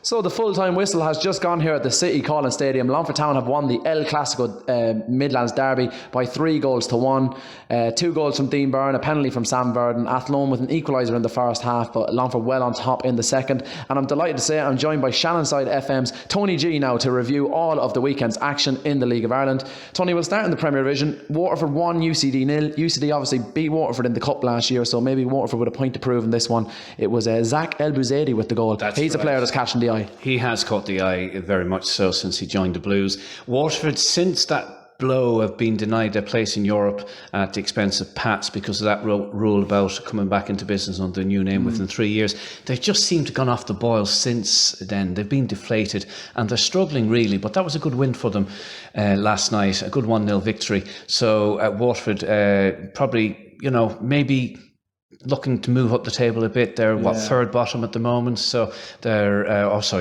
So the full-time whistle has just gone here at the City Calling Stadium. Longford Town have won the El Clasico Midlands Derby by 3-1. 2 goals from Dean Byrne, a penalty from Sam Verdon. Athlone with an equaliser in the first half, but Longford well on top in the second. And I'm delighted to say I'm joined by Shannonside FM's Tony G now to review all of the weekend's action in the League of Ireland. Tony, we'll start in the Premier Division. Waterford 1, UCD 0. UCD obviously beat Waterford in the Cup last year, so maybe Waterford with a point to prove in this one. It was Zach El Bouzedi with the goal. He's a player that's catching the eye. He has caught the eye very much so since he joined the Blues. Waterford, since that blow, have been denied their place in Europe at the expense of Pats because of that rule about coming back into business under a new name within 3 years. They've just seemed to have gone off the boil since then. They've been deflated and they're struggling really, but that was a good win for them last night, a good 1-0 victory. So Waterford probably, maybe looking to move up the table a bit. They're third bottom at the moment, so they're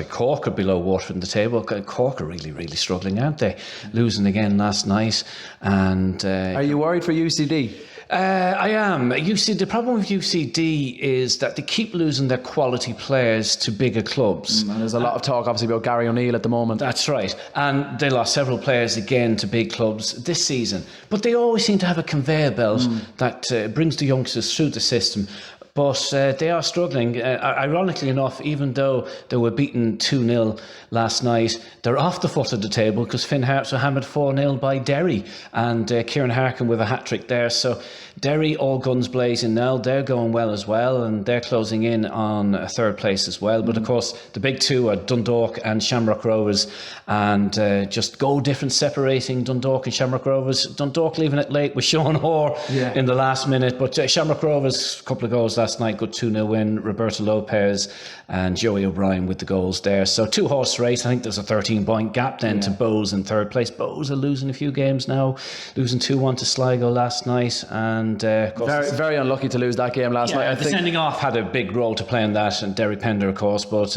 Cork are below Waterford in the table. Cork are really, really struggling, aren't they? Losing again last night. And are you worried for UCD? I am. The problem with UCD is that they keep losing their quality players to bigger clubs. And there's a lot of talk obviously about Gary O'Neill at the moment. That's right. And they lost several players again to big clubs this season. But they always seem to have a conveyor belt that brings the youngsters through the system. But they are struggling. Ironically enough, even though they were beaten 2-0 last night, they're off the foot of the table because Finn Harps were hammered 4-0 by Derry. And Kieran Harkin with a hat-trick there. So Derry, all guns blazing now. They're going well as well. And they're closing in on a third place as well. But of course, the big two are Dundalk and Shamrock Rovers. And just goal difference separating Dundalk and Shamrock Rovers. Dundalk leaving it late with Sean Hoare in the last minute. But Shamrock Rovers, a couple of goals last night, good 2-0 win. Roberto Lopez and Joey O'Brien with the goals there. So 2-horse race. I think there's a 13-point gap then to Bows in third place. Bows are losing a few games now, losing 2-1 to Sligo last night, and very unlucky to lose that game last night. The sending off had a big role to play in that, and Derry Pender, of course, but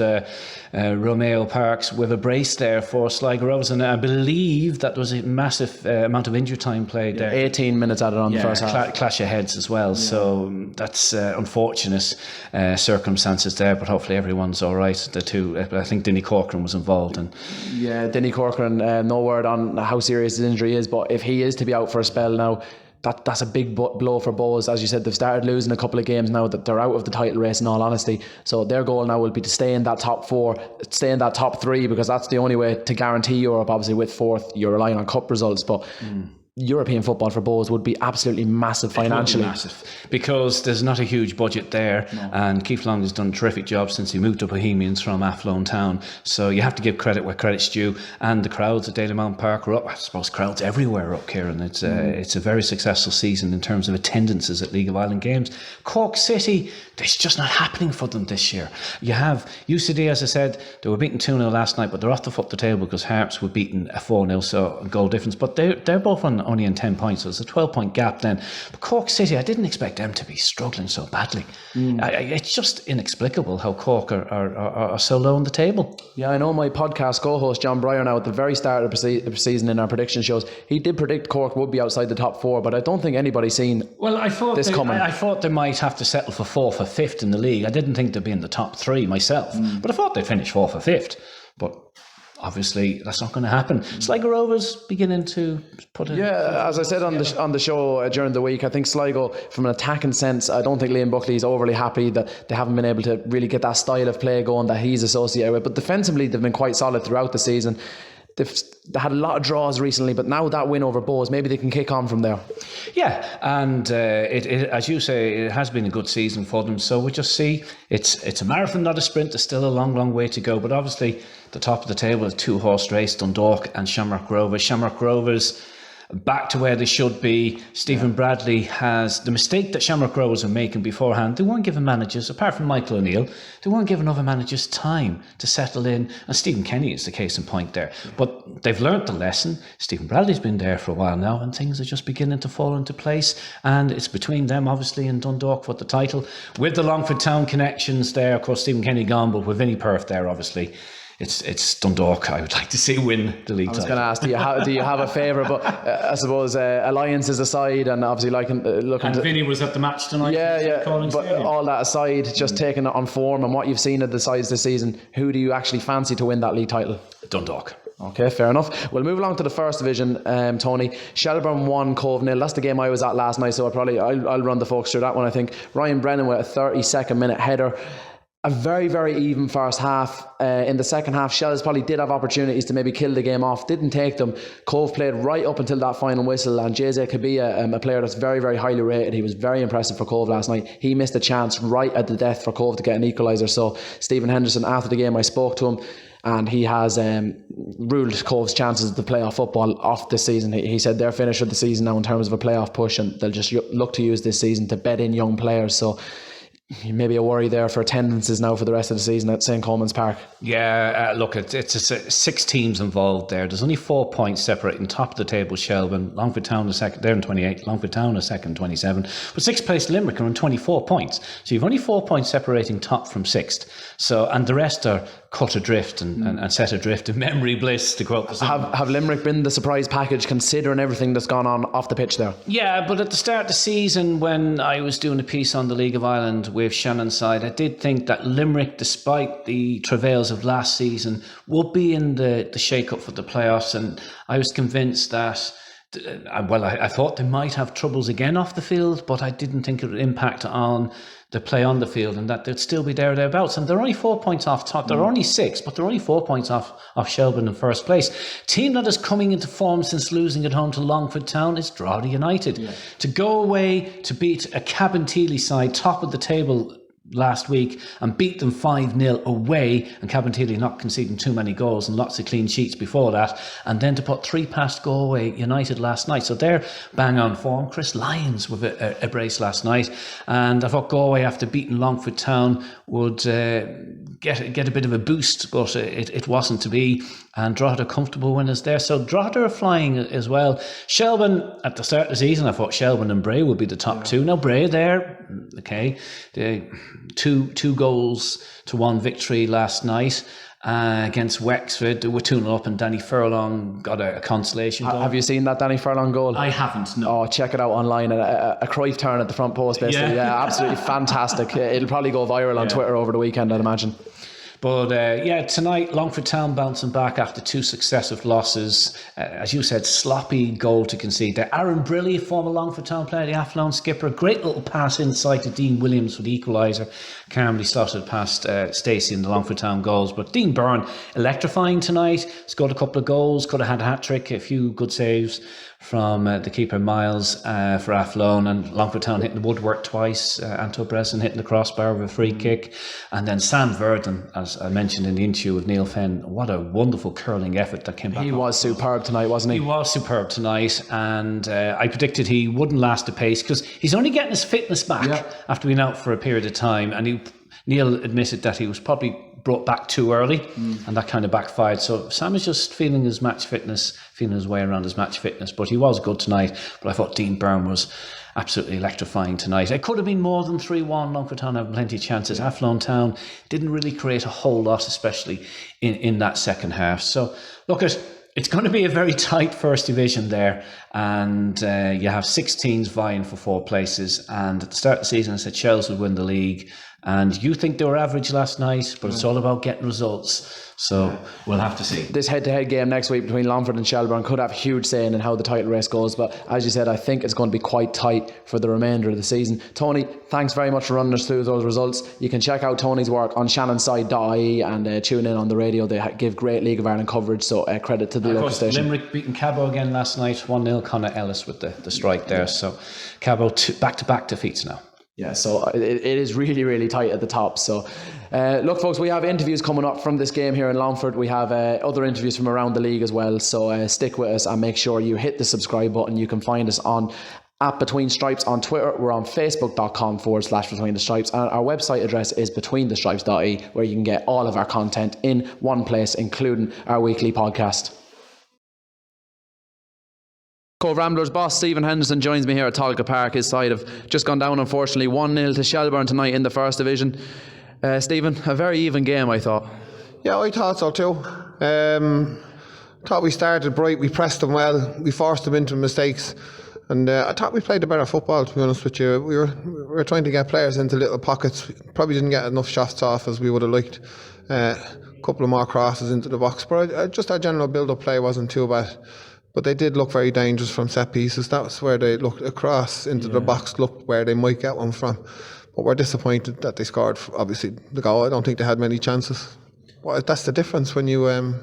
Romeo Parks with a brace there for Sligo Rovers, and I believe that was a massive amount of injury time played there. 18 minutes added on the first half. Clash of heads as well, so that's unfortunate circumstances there, but hopefully everyone's all right. The two, I think Denny Corcoran was involved. Denny Corcoran, no word on how serious his injury is, but if he is to be out for a spell now, that's a big blow for Bows. As you said, they've started losing a couple of games now that they're out of the title race in all honesty. So their goal now will be to stay in that top 4, stay in that top 3, because that's the only way to guarantee Europe. Obviously with 4th, you're relying on cup results, but European football for Bows would be absolutely massive financially. Massive, because there's not a huge budget there, and Keith Long has done a terrific job since he moved to Bohemians from Athlone Town. So you have to give credit where credit's due, and the crowds at Dalymount Park are up. I suppose crowds everywhere up here, and it's a very successful season in terms of attendances at League of Ireland games. Cork City, it's just not happening for them this year. You have UCD, as I said, they were beaten 2-0 last night, but they're off the foot of the table because Harps were beaten 4-0, so a goal difference. But they're both only in 10 points, so it's a 12-point gap then. But Cork City, I didn't expect them to be struggling so badly. It's just inexplicable how Cork are so low on the table. Yeah, I know my podcast co-host John Breyer now at the very start of the season in our prediction shows, he did predict Cork would be outside the top 4, but I don't think anybody's seen this coming. I thought they might have to settle for 4th or 5th in the league. I didn't think they'd be in the top 3 myself, but I thought they'd finish 4th or 5th. But obviously that's not going to happen. Sligo Rovers beginning to put in. As I said on the show during the week, I think Sligo, from an attacking sense, I don't think Liam Buckley is overly happy that they haven't been able to really get that style of play going that he's associated with. But defensively, they've been quite solid throughout the season. They had a lot of draws recently, but now that win over Bows, maybe they can kick on from there. Yeah, and it as you say, it has been a good season for them. So we just see it's a marathon, not a sprint. There's still a long, long way to go. But obviously, the top of the table is 2-horse race, Dundalk and Shamrock Rovers. Shamrock Rovers back to where they should be. Stephen Bradley has the mistake that Shamrock Rovers were making beforehand. They weren't giving managers, apart from Michael O'Neill, they weren't giving other managers time to settle in. And Stephen Kenny is the case in point there. But they've learnt the lesson. Stephen Bradley's been there for a while now, and things are just beginning to fall into place. And it's between them, obviously, and Dundalk for the title. With the Longford Town connections there, of course, Stephen Kenny gone, but with Vinnie Perth there, obviously. it's Dundalk I would like to see win the league title. I was going to ask, do you have a favourite? But I suppose alliances aside, and obviously looking and Vinny was at the match tonight. Yeah. But all that aside, just taking it on form and what you've seen of the sides this season, who do you actually fancy to win that league title? Dundalk. Okay, fair enough. We'll move along to the first division, Tony. Shelbourne 1, Cove 0. That's the game I was at last night, so I'll run the folks through that one, I think. Ryan Brennan with a 32nd minute header. A very, very even first half. In the second half, Shells probably did have opportunities to maybe kill the game off, didn't take them. Cove played right up until that final whistle, and Jose Kabia, a player that's very, very highly rated, he was very impressive for Cove last night. He missed a chance right at the death for Cove to get an equaliser. So Stephen Henderson, after the game, I spoke to him, and he has ruled Cove's chances of the playoff football off this season. He said they're finished with the season now in terms of a playoff push, and they'll just look to use this season to bed in young players. So maybe a worry there for attendances now for the rest of the season at St. Coleman's Park. Yeah, look, it's 6 teams involved there. There's only 4 points separating top of the table Shelbourne, Longford Town are second, they're in 28, Longford Town are second, 27, but 6th place Limerick are on 24 points. So you've only 4 points separating top from 6th. So, and the rest are cut adrift and set adrift in memory bliss, to quote the song. Have Limerick been the surprise package considering everything that's gone on off the pitch there? Yeah, but at the start of the season, when I was doing a piece on the League of Ireland with Shannon's side, I did think that Limerick, despite the travails of last season, would be in the shake-up for the playoffs, and I was convinced that I thought they might have troubles again off the field, but I didn't think it would impact on the play on the field, and that they'd still be there or thereabouts. And they're only 4 points off top. They're only 6, but they're only 4 points off Shelbourne in first place. Team that is coming into form since losing at home to Longford Town is Drogheda United. Yeah. To go away to beat a Cabinteely side top of the table last week and beat them 5-0 away, and Cabinteely not conceding too many goals and lots of clean sheets before that, and then to put 3 past Galway United last night. So they're bang on form. Chris Lyons with a brace last night, and I thought Galway, after beating Longford Town, would get a bit of a boost, but it wasn't to be, and Drogheda comfortable winners there. So Drogheda are flying as well. Shelbourne, at the start of the season, I thought Shelbourne and Bray would be the top two. Now Bray there, okay, two goals to 1 victory last night against Wexford. They were 2-0 up, and Danny Furlong got a consolation goal. Have you seen that Danny Furlong goal? I haven't, no. Oh, check it out online. A Cruyff turn at the front post, basically. Yeah, absolutely fantastic. It'll probably go viral on Twitter over the weekend, I'd imagine. But tonight, Longford Town bouncing back after 2 successive losses. As you said, sloppy goal to concede there. Aaron Briley, former Longford Town player, the Athlone skipper, great little pass inside to Dean Williams for the equaliser. Calmly slotted past Stacey in the Longford Town goals. But Dean Byrne, electrifying tonight. Scored a couple of goals, could have had a hat-trick, a few good saves from the keeper Miles for Athlone, and Longford Town hitting the woodwork twice, Anto Bresson hitting the crossbar with a free kick, and then Sam Verdon, as I mentioned in the interview with Neil Fenn, what a wonderful curling effort that came back. He was superb tonight, wasn't he? He was superb tonight, and I predicted he wouldn't last the pace because he's only getting his fitness back after being out for a period of time, and Neil admitted that he was probably brought back too early, and that kind of backfired. So Sam is just feeling his way around his match fitness, but he was good tonight. But I thought Dean Byrne was absolutely electrifying tonight. It could have been more than 3-1. Longford Town had plenty of chances. Athlone Town didn't really create a whole lot, especially in that second half. So look, it's going to be a very tight first division there, and you have 6 teams vying for 4 places, and at the start of the season I said Shells would win the league, and you think they were average last night, but it's all about getting results. So we'll have to see. This head-to-head game next week between Longford and Shelbourne could have huge say in how the title race goes, but as you said, I think it's going to be quite tight for the remainder of the season. Tony, thanks very much for running us through those results. You can check out Tony's work on shannonside.ie and tune in on the radio. They give great League of Ireland coverage, so credit to the local station. Limerick beating Cabo again last night, 1-0, Conor Ellis with the strike there. So Cabo back-to-back defeats now. Yeah, so it is really, really tight at the top. So, look, folks, we have interviews coming up from this game here in Longford. We have other interviews from around the league as well. So stick with us and make sure you hit the subscribe button. You can find us on @Between Stripes on Twitter. We're on facebook.com/Between the Stripes. And our website address is betweenthestripes.ie, where you can get all of our content in one place, including our weekly podcast. Cove Ramblers boss Stephen Henderson joins me here at Tolka Park. His side have just gone down, unfortunately, 1-0 to Shelbourne tonight in the first division. Stephen, a very even game, I thought. Yeah, I thought so too. Thought we started bright, we pressed them well, we forced them into mistakes, and I thought we played a better football, to be honest with you. We were trying to get players into little pockets, probably didn't get enough shots off as we would have liked. A couple of more crosses into the box, but just our general build-up play wasn't too bad. But they did look very dangerous from set pieces. That was where they looked across into the box, looked where they might get one from. But we're disappointed that they scored, obviously, the goal. I don't think they had many chances. Well, that's the difference when you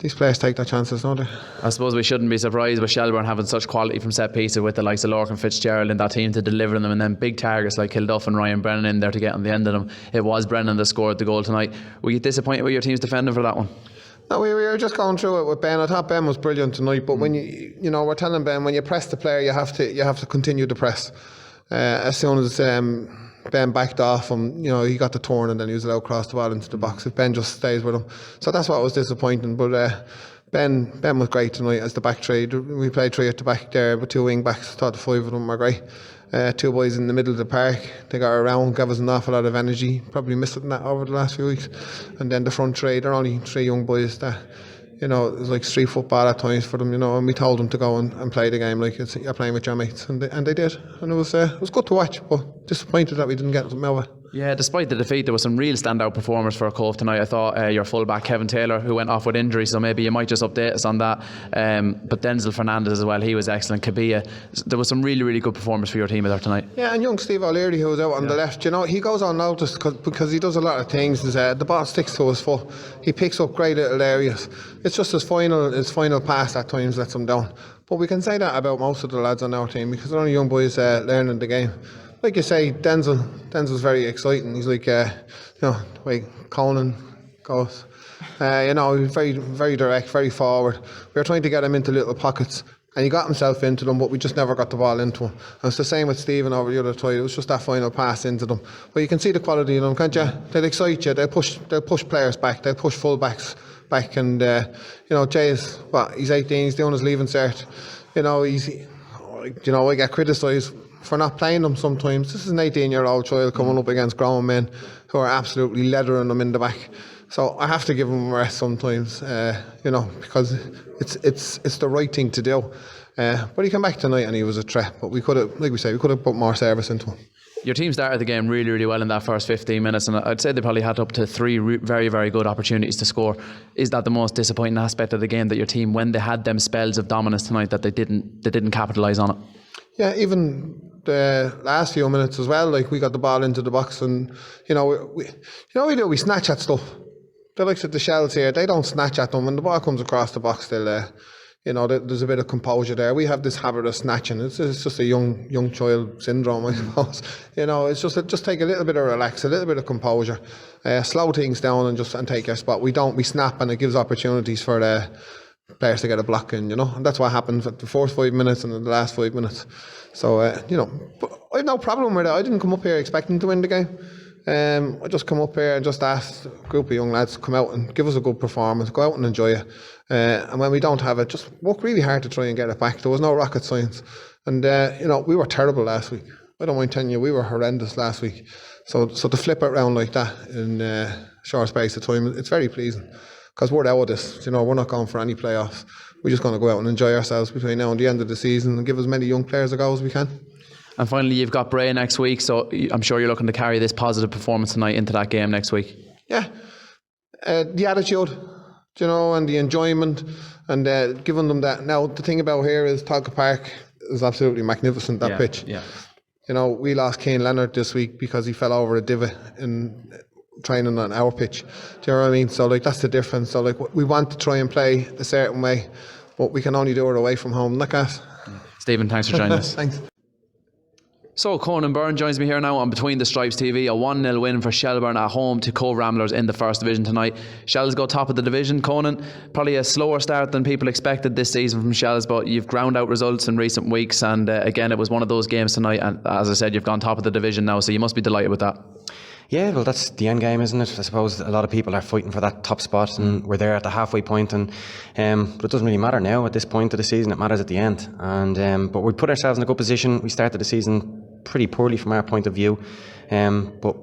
these players take their chances, don't they? I suppose we shouldn't be surprised with Shelbourne having such quality from set pieces with the likes of Lorcan Fitzgerald in that team to deliver them, and then big targets like Kilduff and Ryan Brennan in there to get on the end of them. It was Brennan that scored the goal tonight. Were you disappointed with your team's defending for that one? No, we were just going through it with Ben. I thought Ben was brilliant tonight, but when we're telling Ben, when you press the player, you have to continue to press. As soon as Ben backed off him, he got the turn and then he was allowed to cross the ball into the box. If Ben just stays with him, so that's what was disappointing. But Ben was great tonight as the back three. We played three at the back there, but two wing backs. I thought the five of them were great. Two boys in the middle of the park. They got around, gave us an awful lot of energy. Probably missed it in that over the last few weeks. And then the front three, they're only three young boys that, it was like street football at times for them, and we told them to go and play the game like you're playing with your mates, and they did, and it was good to watch, but disappointed that we didn't get something out of it. Yeah, despite the defeat, there was some real standout performers for Cove tonight. I thought your fullback Kevin Taylor, who went off with injury, so maybe you might just update us on that. But Denzel Fernandez as well, he was excellent. Kabia, there was some really, really good performers for your team there tonight. Yeah, and young Steve O'Leary, who was out on the left, he goes unnoticed because he does a lot of things. The ball sticks to his foot. He picks up great little areas. It's just his final pass at times lets him down. But we can say that about most of the lads on our team because they're only young boys learning the game. Like you say, Denzel's very exciting. He's like, the way Conan goes. He's very, very direct, very forward. We were trying to get him into little pockets, and he got himself into them, but we just never got the ball into him. And it's the same with Stephen over the other side. It was just that final pass into them. But you can see the quality in them, can't you? They'll excite you. They'll push players back. They'll push full-backs back. And Jay's he's 18. He's doing his leaving cert. I get criticised for not playing them sometimes. This is an 18-year-old child coming up against grown men who are absolutely leathering them in the back. So I have to give him a rest sometimes, because it's the right thing to do. But he came back tonight and he was a threat. But we could have, like we say, put more service into him. Your team started the game really, really well in that first 15 minutes, and I'd say they probably had up to three very, very good opportunities to score. Is that the most disappointing aspect of the game, that your team, when they had them spells of dominance tonight, that they didn't capitalise on it? Yeah, even the last few minutes as well, like we got the ball into the box and we snatch at stuff. The likes of the Shells here, they don't snatch at them. When the ball comes across the box, they'll there's a bit of composure there. We have this habit of snatching. It's just a young child syndrome, I suppose. It's just take a little bit of relax, a little bit of composure, slow things down and take your spot. We snap, and it gives opportunities for the players to get a block in, and that's what happens at the first 5 minutes and in the last 5 minutes. So, but I have no problem with it. I didn't come up here expecting to win the game. I just come up here and just ask a group of young lads to come out and give us a good performance, go out and enjoy it. And when we don't have it, just work really hard to try and get it back. There was no rocket science. And, we were terrible last week. I don't mind telling you, we were horrendous last week. So to flip it around like that in a short space of time, it's very pleasing. Because we're out of this, we're not going for any playoffs. We're just going to go out and enjoy ourselves between now and the end of the season and give as many young players a go as we can. And finally, you've got Bray next week, so I'm sure you're looking to carry this positive performance tonight into that game next week. Yeah, the attitude, and the enjoyment, and giving them that. Now, the thing about here is Tolka Park is absolutely magnificent, that pitch. Yeah. We lost Cian Leonard this week because he fell over a divot in training on our pitch. Do you know what I mean? So that's the difference. So we want to try and play a certain way, but we can only do it away from home. Like that. Stephen, thanks for joining us. Thanks. So Conan Byrne joins me here now on Between the Stripes TV. A 1-0 win for Shelbourne at home to Cove Ramblers in the First Division tonight. Shells go top of the division. Conan, probably a slower start than people expected this season from Shells, but you've ground out results in recent weeks, and again it was one of those games tonight, and as I said, you've gone top of the division now, so you must be delighted with that. Yeah, well, that's the end game, isn't it? I suppose a lot of people are fighting for that top spot, and we're there at the halfway point, and but it doesn't really matter now at this point of the season. It matters at the end, and but we put ourselves in a good position. We started the season pretty poorly from our point of view, but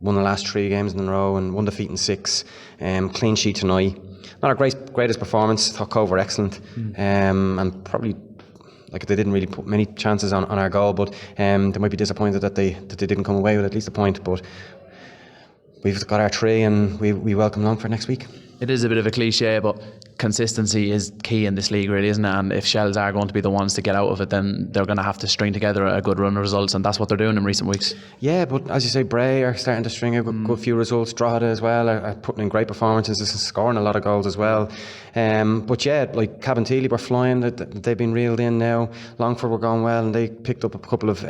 won the last 3 games in a row and 1 defeat in 6. Clean sheet tonight. Not our greatest performance. Thought Cove were excellent. And probably, like, they didn't really put many chances on our goal, but they might be disappointed that they didn't come away with at least a point. But we've got our 3 and we welcome Longford next week. It is a bit of a cliche, but consistency is key in this league, really, isn't it? And if Shells are going to be the ones to get out of it, then they're going to have to string together a good run of results, and that's what they're doing in recent weeks. Yeah, but as you say, Bray are starting to string a good few results. Drogheda as well are putting in great performances and scoring a lot of goals as well. But yeah, like Cabinteely were flying. They've been reeled in now. Longford were going well and they picked up a couple of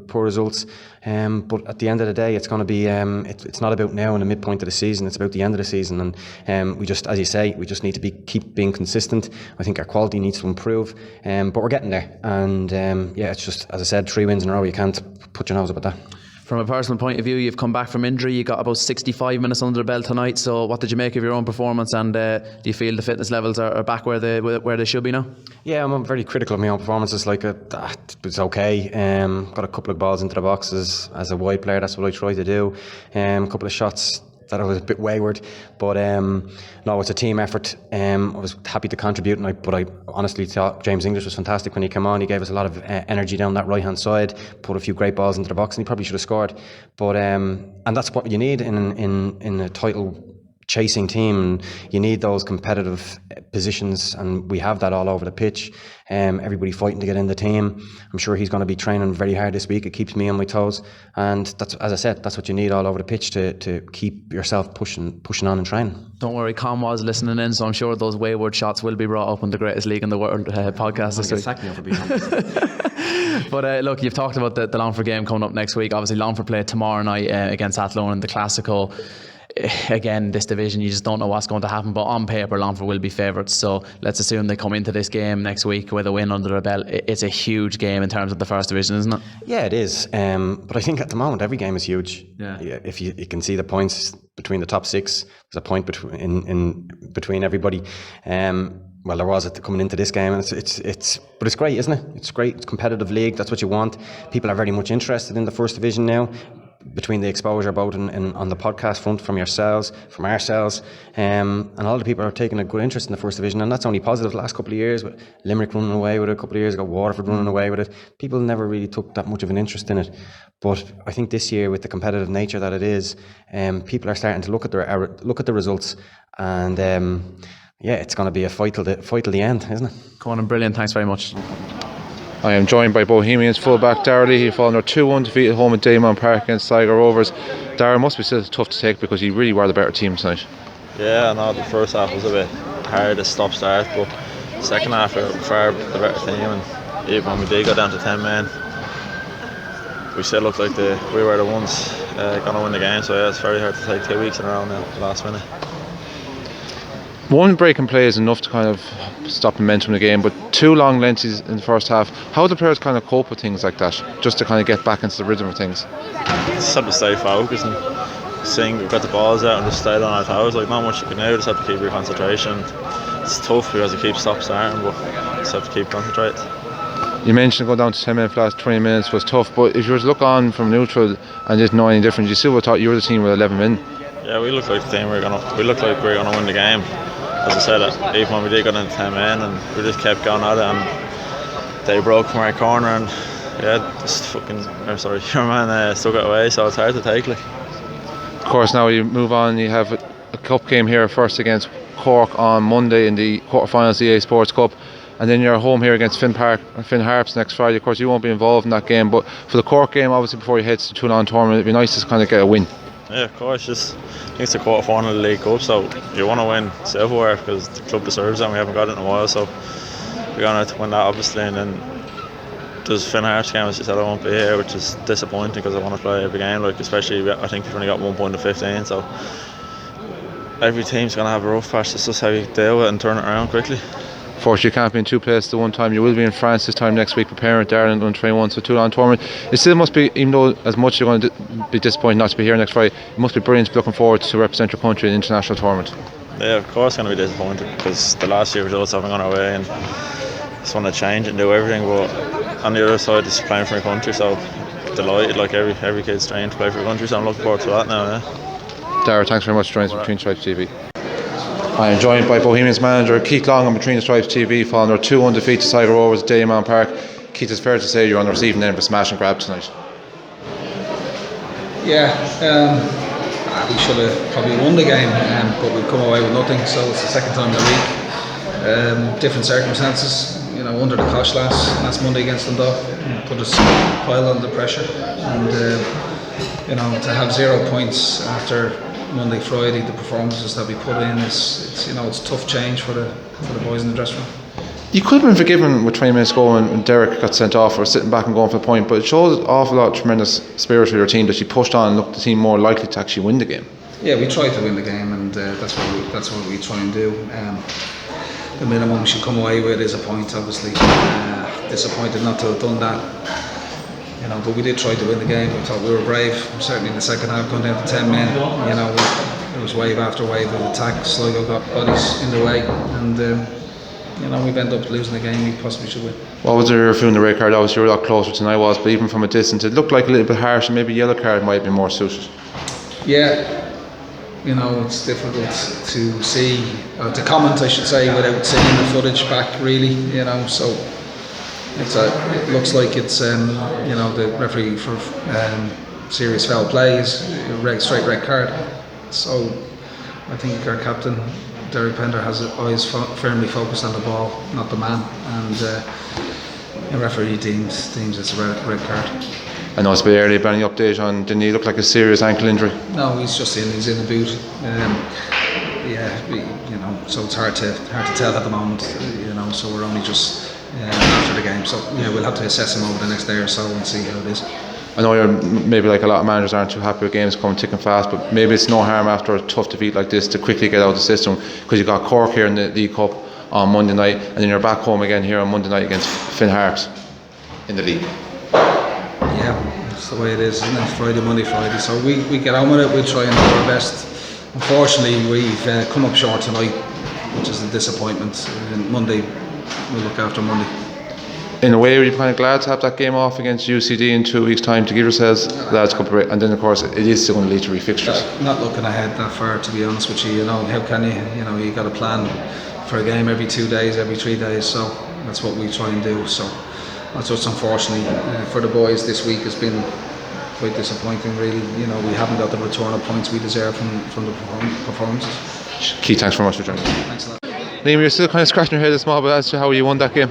poor results. But at the end of the day, it's going to be it's not about now and the midpoint of the season. It's about the end of the season, and we just, as you say, we just need to keep being consistent. I think our quality needs to improve, but we're getting there. And yeah, it's just, as I said, 3 wins in a row. You can't put your nose up at that. From a personal point of view, you've come back from injury. You got about 65 minutes under the belt tonight. So, what did you make of your own performance? And do you feel the fitness levels are back where they should be now? Yeah, I'm very critical of my own performances. Like, it's okay. Got a couple of balls into the boxes as a wide player. That's what I try to do. A couple of shots that I was a bit wayward, but no, it's a team effort. I was happy to contribute, but I honestly thought James English was fantastic when he came on. He gave us a lot of energy down that right hand side, put a few great balls into the box, and he probably should have scored. But and that's what you need in a title chasing team. You need those competitive positions, and we have that all over the pitch. Everybody fighting to get in the team. I'm sure he's going to be training very hard this week. It keeps me on my toes, and that's, as I said, that's what you need all over the pitch to keep yourself pushing on and training. Don't worry, Con was listening in, so I'm sure those wayward shots will be brought up on the greatest league in the world podcast this week. Sack me for being honest. But look, you've talked about the Longford game coming up next week. Obviously, Longford play tomorrow night against Athlone in the Classico. Again, this division, you just don't know what's going to happen, but on paper Longford will be favourites, so let's assume they come into this game next week with a win under their belt. It's a huge game in terms of the first division, isn't it? Yeah, it is, but I think at the moment every game is huge. Yeah. If you can see the points between the top 6, there's a point between everybody. Well, there was it coming into this game, and but it's great, isn't it? It's great. It's a competitive league. That's what you want. People are very much interested in the first division now, between the exposure both on the podcast front from yourselves, from ourselves, and a lot of people are taking a good interest in the first division, and that's only positive. The last couple of years, with Limerick running away with it, a couple of years ago Waterford running away with it, people never really took that much of an interest in it. But I think this year, with the competitive nature that it is, people are starting to look at the results, and yeah, it's going to be a fight till the end, isn't it? Conan, brilliant. Thanks very much. I am joined by Bohemians fullback Darragh. He fallen their 2-1 defeat at home at Damon Park against Sligo Rovers. Darragh, must be still tough to take because you really were the better team tonight. Yeah, no, the first half was a bit hard to start, but the second half we were far the better team, and even when we did go down to 10 men, we still looked like we were the ones going to win the game. So yeah, it's very hard to take 2 weeks in a row now, last minute. One break and play is enough to kind of stop momentum in the game, but 2 long lengths in the first half. How do the players kind of cope with things like that, just to kind of get back into the rhythm of things? Just have to stay focused and we've got the balls out and just stay on our toes. Like, not much you can do, just have to keep your concentration. It's tough because you keep starting, but just have to keep concentrating. You mentioned going down to 10 men for the last 20 minutes was tough, but if you were to look on from neutral and didn't know any difference, you still would have thought you were the team with 11 men. Yeah, we looked like the team we looked like we were going to win the game. As I said, even when we did go down to 10 men, and we just kept going at it, and they broke from our corner, and yeah, your man stuck it away, so it's hard to take. Like. Of course, now you move on, you have a cup game here first against Cork on Monday in the quarterfinals of the EA Sports Cup, and then you're home here against Finn Harps next Friday. Of course, you won't be involved in that game, but for the Cork game, obviously before you head to the Toulon tournament, it'd be nice to kind of get a win. Yeah, of course. I think it's the quarter final of the League Cup, so you want to win silverware because the club deserves it, and we haven't got it in a while, so we're going to win that, obviously. And then there's Finn Harps game, as you said, I won't be here, which is disappointing because I want to play every game, like, especially I think we've only got 1 point of 15, so every team's going to have a rough patch. It's just how you deal with it and turn it around quickly. Unfortunately, you can't be in 2 places at one time. You will be in France this time next week preparing with Darren under 21, so Toulon tournament. It still must be, even though as much you're going to be disappointed not to be here next Friday, it must be brilliant to be looking forward to represent your country in an international tournament. Yeah, of course, going to be disappointed because the last few results haven't gone our way, and just want to change and do everything. But on the other side, it's playing for your country, so delighted. Like every kid's trying to play for the country, so I'm looking forward to that now. Yeah. Darragh, thanks very much for joining us on Between the Stripes TV. I am joined by Bohemians manager Keith Long on Between the Stripes TV following their 2-1 defeat to Tiger Rovers at Daymount Park. Keith, it's fair to say you're on the receiving end of a smash and grab tonight. Yeah, we should have probably won the game, but we've come away with nothing, so it's the second time in a week. Different circumstances, you know, under the cosh last Monday against Dundalk, put us pile under pressure, and you know, to have 0 points after Monday, Friday, the performances that we put in it's a tough change for the boys in the dressing room. You could have been forgiven with 20 minutes ago when Derek got sent off or sitting back and going for the point, but it shows an awful lot of tremendous spirit of your team that she pushed on and looked the team more likely to actually win the game. Yeah, we tried to win the game, and that's what we try and do. The minimum we should come away with is a point, obviously. Disappointed not to have done that. You know, but we did try to win the game. We thought we were brave. Certainly in the second half, going down to 10 men. You know, there was wave after wave of attack. Sligo got bodies in the way, and you know, we've ended up losing the game we possibly should win. What was your feeling the red card? Obviously, you were a lot closer than I was, but even from a distance, it looked like a little bit harsh, and maybe a yellow card might be more suited. Yeah, you know, it's difficult to see, to comment, I should say, without seeing the footage back, really. You know, so it looks like it's you know, the referee for serious foul play is a straight red card. So I think our captain, Derek Pender, has his eyes firmly focused on the ball, not the man, and the referee deems it's a red card. I know it's a bit early, but any update on, didn't he look like a serious ankle injury? No, he's in the boot. Yeah, you know, so it's hard to tell at the moment. You know, so we're only just after the game, so yeah, we'll have to assess him over the next day or so and see how it is. I know you're maybe like a lot of managers aren't too happy with games coming thick and fast, but maybe it's no harm after a tough defeat like this to quickly get out of the system, because you got Cork here in the League Cup on Monday night, and then you're back home again here on Monday night against Finn Harps in the league. Yeah, that's the way it is, isn't it? Friday, Monday, Friday. So we get on with it. We try and do our best. Unfortunately, we've come up short tonight, which is a disappointment. And Monday, we'll look after Monday. In a way, were you kind of glad to have that game off against UCD in 2 weeks' time to give yourselves lads a couple of break, and then of course it is still going to lead to refixtures. Not looking ahead that far, to be honest with you. You know, how can you? You know, you got to plan for a game every 2 days, every 3 days. So that's what we try and do. So that's what's unfortunately for the boys this week has been quite disappointing. Really, you know, we haven't got the return of points we deserve from the performances. Keith, thanks very much for joining us. Thanks a lot. Liam, you're still kind of scratching your head a small bit as to how you won that game.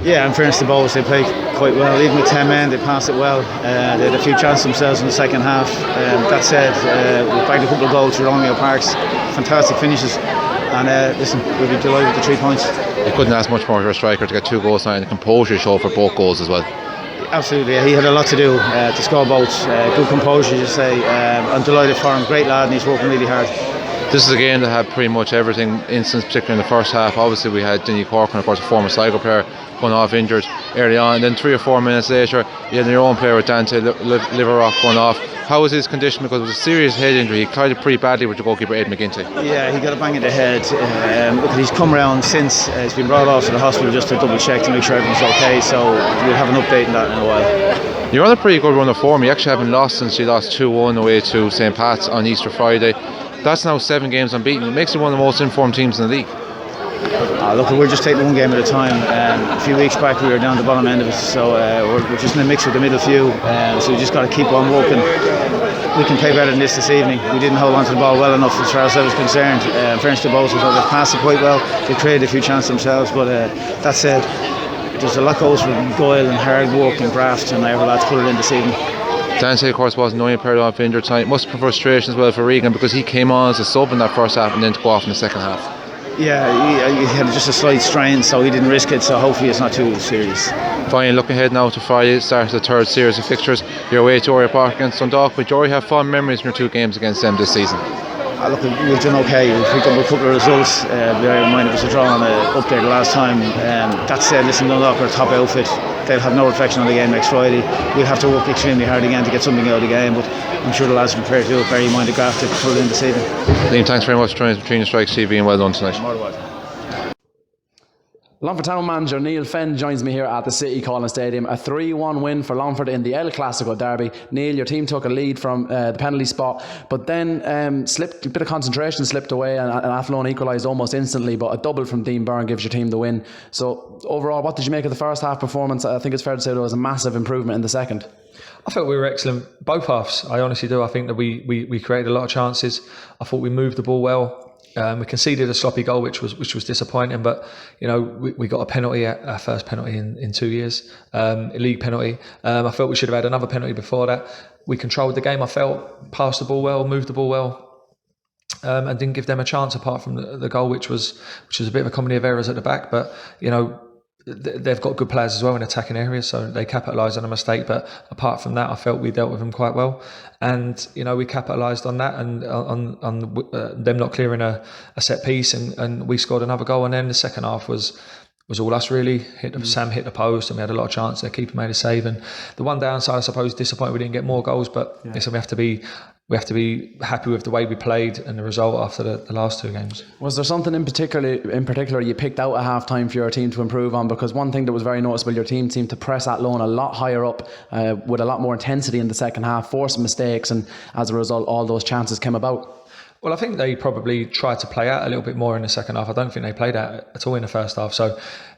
Yeah, in fairness to the boys, they played quite well. Even with 10 men, they passed it well. They had a few chances themselves in the second half. That said, we bagged a couple of goals for Romeo Parks. Fantastic finishes. And listen, we'll be delighted with the 3 points. You couldn't ask much more for a striker to get 2 goals now, and the composure show for both goals as well. Absolutely, yeah, he had a lot to do to score both. Good composure, you say. I'm delighted for him. Great lad, and he's working really hard. This is a game that had pretty much everything instance, particularly in the first half. Obviously we had Dinny Cork and of course a former Sligo player going off injured early on, and then 3 or 4 minutes later you had your own player with Dante Liverock going off. How was his condition? Because it was a serious head injury. He cried it pretty badly with the goalkeeper Ed McGinty. Yeah, he got a bang in the head. Look, he's come around since. He's been brought off to the hospital just to double check to make sure everything's okay, so we'll have an update on that in a while. You're on a pretty good run of form. You actually haven't lost since you lost 2-1 away to St. Pat's on Easter Friday. That's now 7 games unbeaten. It makes you one of the most informed teams in the league. Look, we're just taking one game at a time. A few weeks back we were down the bottom end of it, so we're just in a mix with the middle few. So we just got to keep on working. We can play better than this evening. We didn't hold on to the ball well enough as far as I was concerned. In fairness to both, they've passed it quite well. They created a few chances themselves, but that said, there's a lot goes from guile and hard work and graft, and I have a lot to put it in this evening. Dante, of course, wasn't only paired off injured time. It must have been frustration as well for Regan, because he came on as a sub in that first half and then to go off in the second half. Yeah, he had just a slight strain, so he didn't risk it, so hopefully it's not too serious. Finally, looking ahead now to Friday, start the 3rd series of fixtures. You're away to Oriel Park against Dundalk, but you already have fond memories from your 2 games against them this season. Look, we've done okay. We've picked up a couple of results. Bear in mind it was a draw on up there the last time. That said, listen, Dundalk are a top outfit. They'll have no reflection on the game next Friday. We'll have to work extremely hard again to get something out of the game, but I'm sure the lads are prepared to do it. Bear in mind the graft to put it in this evening. Liam, thanks very much for joining us Between the Strikes TV, and well done tonight. Longford Town manager Neil Fenn joins me here at the City Calling Stadium. A 3-1 win for Longford in the El Clasico derby. Neil, your team took a lead from the penalty spot, but then slipped, a bit of concentration slipped away, and Athlone equalised almost instantly, but a double from Dean Byrne gives your team the win. So overall, what did you make of the first half performance? I think it's fair to say there was a massive improvement in the second. I felt we were excellent both halves. I honestly do. I think that we created a lot of chances. I thought we moved the ball well. We conceded a sloppy goal, which was disappointing. But we got a penalty, our first penalty in 2 years, a league penalty. I felt we should have had another penalty before that. We controlled the game. I felt passed the ball well, moved the ball well, and didn't give them a chance apart from the goal, which was a bit of a comedy of errors at the back. But they've got good players as well in attacking areas, so they capitalised on a mistake. But apart from that, I felt we dealt with them quite well, and we capitalised on that and on them not clearing a set piece, and we scored another goal. And then the second half was all us really. Sam hit the post, and we had a lot of chance. Their keeper made a save, and the one downside, I suppose, disappointed we didn't get more goals. But so we have to be happy with the way we played and the result after the last two games. Was there something in particular you picked out at half time for your team to improve on? Because one thing that was very noticeable, your team seemed to press Athlone a lot higher up with a lot more intensity in the second half, forced mistakes, and as a result all those chances came about. Well, I think they probably tried to play out a little bit more in the second half. I don't think they played out at all in the first half. So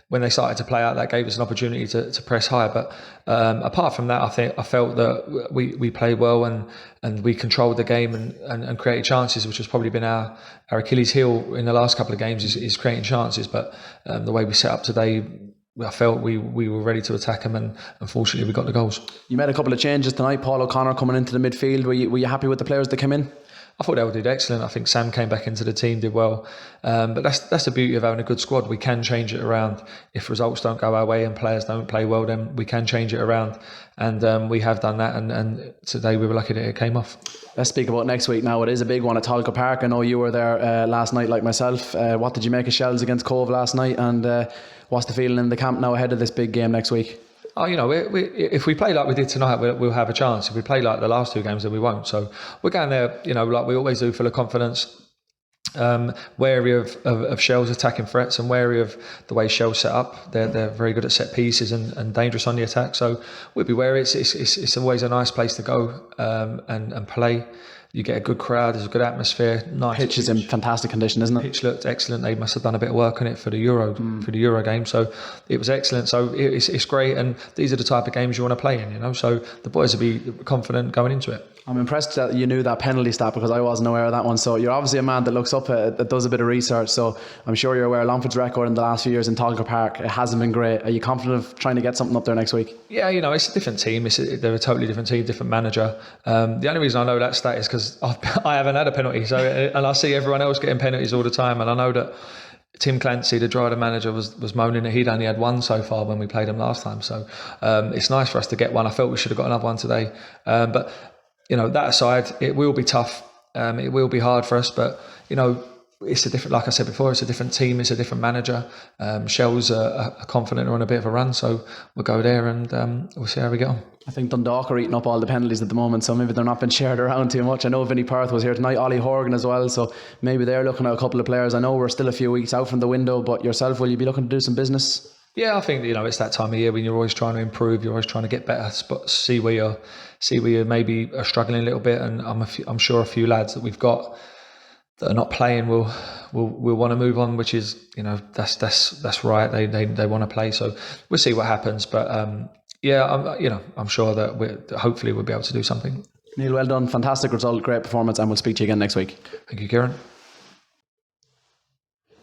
when they started to play out, that gave us an opportunity to press higher. But apart from that, I felt that we played well and we controlled the game and created chances, which has probably been our Achilles heel in the last couple of games is creating chances. But the way we set up today, I felt we were ready to attack them, and unfortunately we got the goals. You made a couple of changes tonight. Paul O'Connor coming into the midfield. Were you happy with the players that came in? I thought they all did excellent. I think Sam came back into the team, did well. But that's the beauty of having a good squad. We can change it around. If results don't go our way and players don't play well, then we can change it around. And we have done that. And today we were lucky that it came off. Let's speak about next week now. It is a big one at Talca Park. I know you were there last night like myself. What did you make of Shells against Cove last night? And what's the feeling in the camp now ahead of this big game next week? Oh, if we play like we did tonight, we'll have a chance. If we play like the last two games, then we won't. So we're going there, like we always do, full of confidence, wary of Shell's attacking threats and wary of the way Shell's set up. They're very good at set pieces and dangerous on the attack. So we'll be wary. It's always a nice place to go and play. You get a good crowd, there's a good atmosphere. Nice. Pitch is in fantastic condition, isn't it? Pitch looked excellent. They must have done a bit of work on it for the Euro game. So it was excellent. So it's great, and these are the type of games you want to play in, So the boys will be confident going into it. I'm impressed that you knew that penalty stat, because I wasn't aware of that one. So you're obviously a man that looks up that does a bit of research. So I'm sure you're aware Longford's record in the last few years in Talca Park, it hasn't been great. Are you confident of trying to get something up there next week? Yeah, it's a different team. They're a totally different team, different manager. The only reason I know that stat is because I haven't had a penalty. So and I see everyone else getting penalties all the time, and I know that Tim Clancy, the Drogheda manager, was moaning that he'd only had one so far when we played him last time. So it's nice for us to get one. I felt we should have got another one today. But that aside, it will be tough. It will be hard for us, but it's a different. Like I said before, it's a different team. It's a different manager. Shell's are confident are on a bit of a run, so we'll go there and we'll see how we get on. I think Dundalk are eating up all the penalties at the moment, so maybe they're not been shared around too much. I know Vinnie Perth was here tonight, Ollie Horgan as well, so maybe they're looking at a couple of players. I know we're still a few weeks out from the window, but yourself, will you be looking to do some business? Yeah, I think it's that time of year when you're always trying to improve, you're always trying to get better spots, see where you maybe are struggling a little bit, and I'm sure a few lads that we've got that are not playing will want to move on, which is that's right. They want to play, so we'll see what happens. But I'm sure that hopefully we'll be able to do something. Neil, well done, fantastic result, great performance, and we'll speak to you again next week. Thank you, Kieran.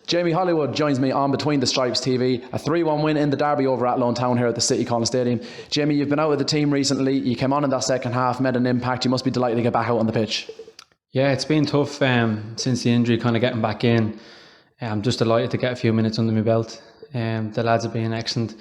Jamie Hollywood joins me on Between the Stripes TV. A 3-1 win in the derby over at Athlone Town here at the City Calling Stadium. Jamie, you've been out with the team recently. You came on in that second half, made an impact. You must be delighted to get back out on the pitch. Yeah, it's been tough since the injury, kind of getting back in. I'm just delighted to get a few minutes under my belt. The lads have been excellent.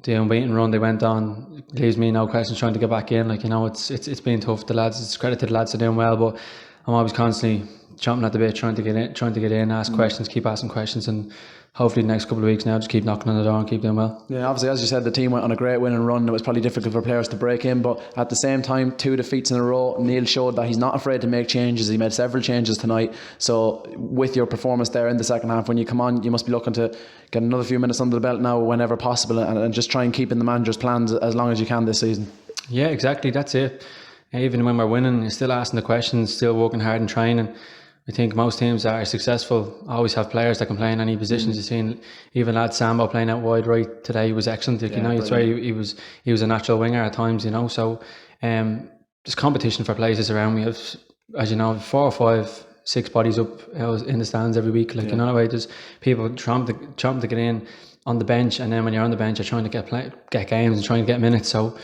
The unbeaten run they went on leaves me no questions trying to get back in. It's been tough. The lads, it's credit to the lads for doing well, but I'm always constantly chomping at the bit, trying to get in, ask questions, keep asking questions, and hopefully the next couple of weeks now just keep knocking on the door and keep doing well. Yeah, obviously, as you said, the team went on a great winning run. It was probably difficult for players to break in, but at the same time, 2 defeats in a row. Neil showed that he's not afraid to make changes. He made several changes tonight. So with your performance there in the second half, when you come on, you must be looking to get another few minutes under the belt now whenever possible, and just try and keep in the manager's plans as long as you can this season. Yeah, exactly, that's it. Even when we're winning, you're still asking the questions, still working hard and training. I think most teams that are successful always have players that can play in any positions. You've seen even lad Sambo playing out wide right today. He was excellent. It's very, he was a natural winger at times. So there's competition for places around. We have, as you know, 4 or 5, 6 bodies up in the stands every week. There's people trying to get in on the bench, and then when you're on the bench, you're trying to get games and trying to get minutes. So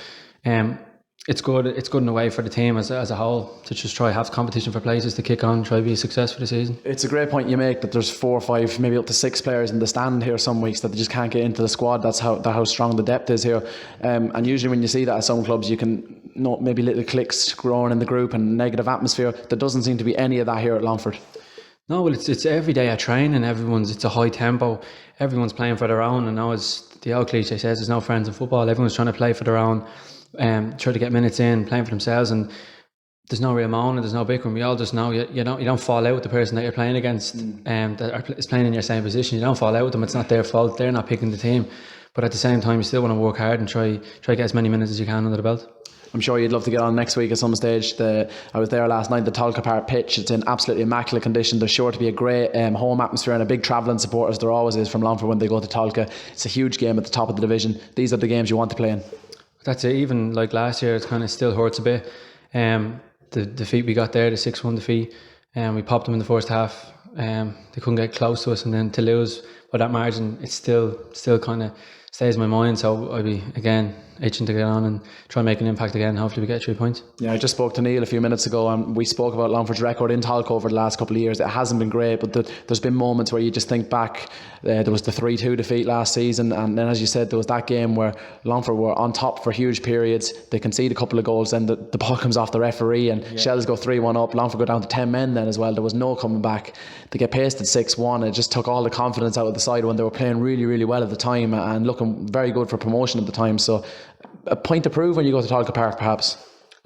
it's good in a way for the team as a whole to just try have competition for places to kick on, try to be a success for the season. It's a great point you make that there's 4 or 5, maybe up to 6 players in the stand here some weeks that they just can't get into the squad. That's how strong the depth is here. And usually when you see that at some clubs, you can note maybe little cliques growing in the group and negative atmosphere. There doesn't seem to be any of that here at Longford. No, well, it's every day at training. It's a high tempo. Everyone's playing for their own. And as the old cliche says, there's no friends in football. Everyone's trying to play for their own. Try to get minutes in, playing for themselves, and there's no real moaning, there's no bickering. We all just know you don't fall out with the person that you're playing against, that is playing in your same position. You don't fall out with them. It's not their fault. They're not picking the team, but at the same time, you still want to work hard and try to get as many minutes as you can under the belt. I'm sure you'd love to get on next week at some stage. I was there last night, the Tolka Park pitch. It's in absolutely immaculate condition. There's sure to be a great home atmosphere and a big travelling support, as there always is from Longford when they go to Tolka. It's a huge game at the top of the division. These are the games you want to play in. That's it. Even like last year, it kind of still hurts a bit. The defeat we got there, the 6-1 defeat, we popped them in the first half. They couldn't get close to us, and then to lose by that margin, it still kind of stays in my mind. So I'll be again itching to get on and try and make an impact again. Hopefully we get 3 points. Yeah, I just spoke to Neil a few minutes ago, and we spoke about Longford's record in Tolka over the last couple of years. It hasn't been great, but there's been moments where you just think back. There was the 3-2 defeat last season, and then, as you said, there was that game where Longford were on top for huge periods. They concede a couple of goals, then the ball comes off the referee, and Shells go 3-1 up. Longford go down to 10 men then as well. There was no coming back. They get pasted 6-1. It just took all the confidence out of the side when they were playing really, really well at the time and looking very good for promotion at the time. So a point to prove when you go to Tolka Park, perhaps.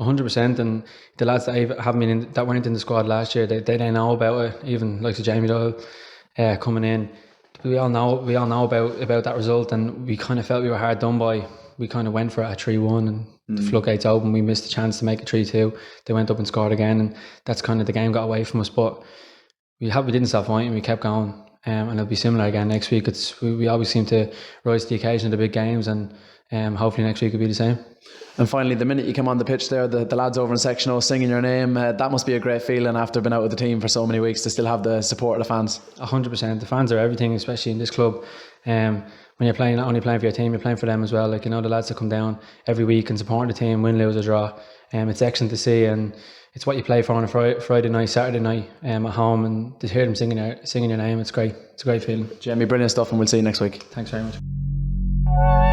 100%, and the lads that went in the squad last year, they know about it. Even like Jamie Doyle coming in, we all know about that result, and we kind of felt we were hard done by. We kind of went for it at 3-1, and the floodgates open. We missed the chance to make it 3-2. They went up and scored again, and that's kind of the game got away from us. But we didn't stop fighting. We kept going, and it'll be similar again next week. We always seem to rise to the occasion of the big games, and hopefully next week will be the same. And finally, the minute you come on the pitch there, the lads over in Section O singing your name, that must be a great feeling after being out with the team for so many weeks to still have the support of the fans. 100%. The fans are everything, especially in this club. When you're playing, not only playing for your team, you're playing for them as well. Like, the lads that come down every week and support the team, win, lose or draw. It's excellent to see, and it's what you play for on a Friday night, Saturday night at home, and to hear them singing your name, it's great. It's a great feeling. Jamie, brilliant stuff, and we'll see you next week. Thanks very much.